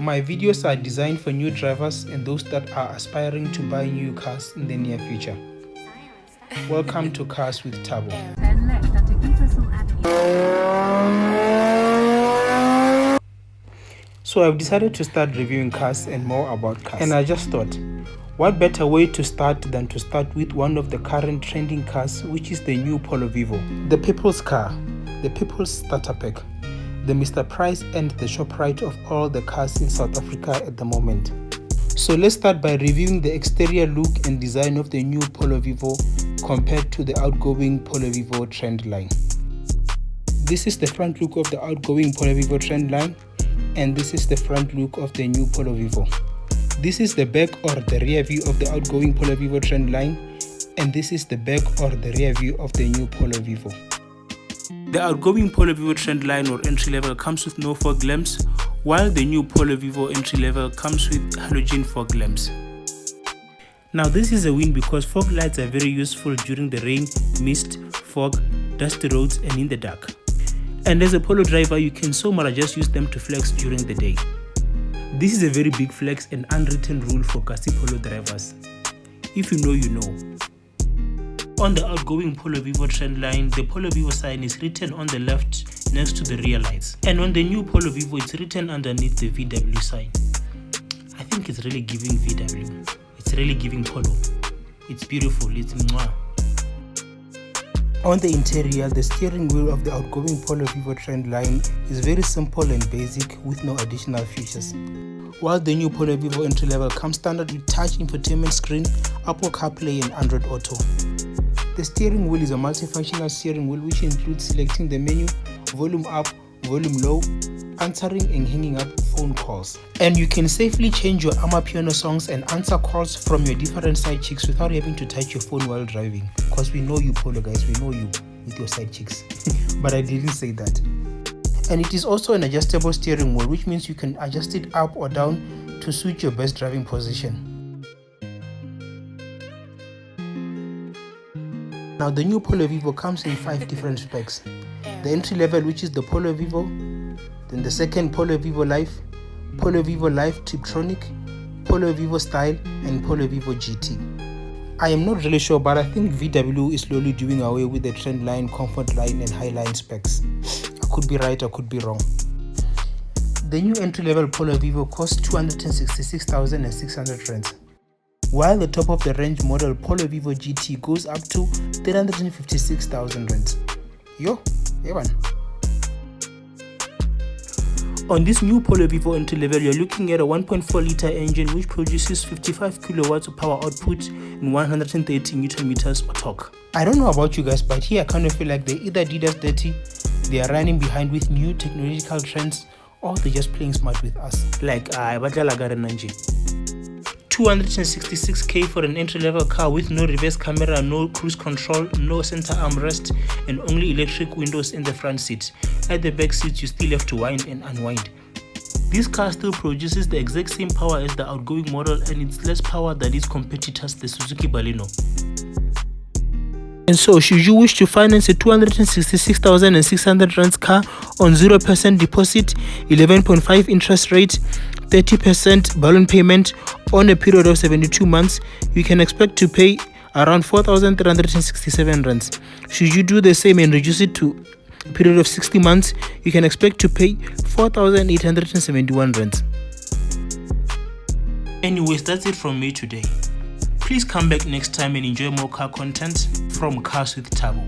My videos are designed for new drivers and those that are aspiring to buy new cars in the near future. Welcome to Cars with Tabo. So I've decided to start reviewing cars and more about cars. And I just thought, what better way to start than to start with one of the current trending cars, which is the new Polo Vivo. The people's car, the people's starter pack, the Mr. Price and the ShopRite of all the cars in South Africa at the moment. So let's start by reviewing the exterior look and design of the new Polo Vivo compared to the outgoing Polo Vivo trend line. This is the front look of the outgoing Polo Vivo trend line, and this is the front look of the new Polo Vivo. This is the back or the rear view of the outgoing Polo Vivo trend line, and this is the back or the rear view of the new Polo Vivo. The outgoing Polo Vivo trend line or entry level comes with no fog lamps, while the new Polo Vivo entry level comes with halogen fog lamps. Now this is a win because fog lights are very useful during the rain, mist, fog, dusty roads and in the dark. And as a Polo driver, you can so much just use them to flex during the day. This is a very big flex and unwritten rule for Kasi Polo drivers. If you know, you know. On the outgoing Polo Vivo trend line, the Polo Vivo sign is written on the left next to the rear lights. And on the new Polo Vivo, it's written underneath the VW sign. I think it's really giving VW. It's really giving Polo. It's beautiful, it's mwah. On the interior, the steering wheel of the outgoing Polo Vivo trend line is very simple and basic with no additional features. While the new Polo Vivo entry level comes standard with touch infotainment screen, Apple CarPlay and Android Auto. The steering wheel is a multifunctional steering wheel which includes selecting the menu, volume up, volume low, answering and hanging up phone calls. And you can safely change your Amapiano songs and answer calls from your different side chicks without having to touch your phone while driving. Because we know you Polo guys, we know you with your side chicks. But I didn't say that. And it is also an adjustable steering wheel, which means you can adjust it up or down to suit your best driving position. Now the new Polo Vivo comes in 5 different specs. The entry level, which is the Polo Vivo, then the second Polo Vivo Life, Polo Vivo Life Tiptronic, Polo Vivo Style and Polo Vivo GT. I am not really sure, but I think VW is slowly doing away with the trend line, comfort line and high line specs. I could be right, I could be wrong. The new entry level Polo Vivo costs 266,600 rands. While the top of the range model Polo Vivo GT goes up to 356,000 rands. Yo, Evan. On this new Polo Vivo entry level, you're looking at a 1.4 liter engine which produces 55 kilowatts of power output and 130 Newton meters of torque. I don't know about you guys, but here I kind of feel like they either did us dirty, they are running behind with new technological trends, or they're just playing smart with us. Like, batla lagare nanje. 266k for an entry-level car with no reverse camera, no cruise control, no center armrest, and only electric windows in the front seat. At the back seat, you still have to wind and unwind. This car still produces the exact same power as the outgoing model, and it's less power than its competitors, the Suzuki Baleno. And so, should you wish to finance a 266,600 rands car on 0% deposit, 11.5 interest rate, 30% balloon payment on a period of 72 months, you can expect to pay around 4,367 rands. Should you do the same and reduce it to a period of 60 months, you can expect to pay 4,871 rands. Anyways, that's it from me today. Please come back next time and enjoy more car content from Cars with Tabo.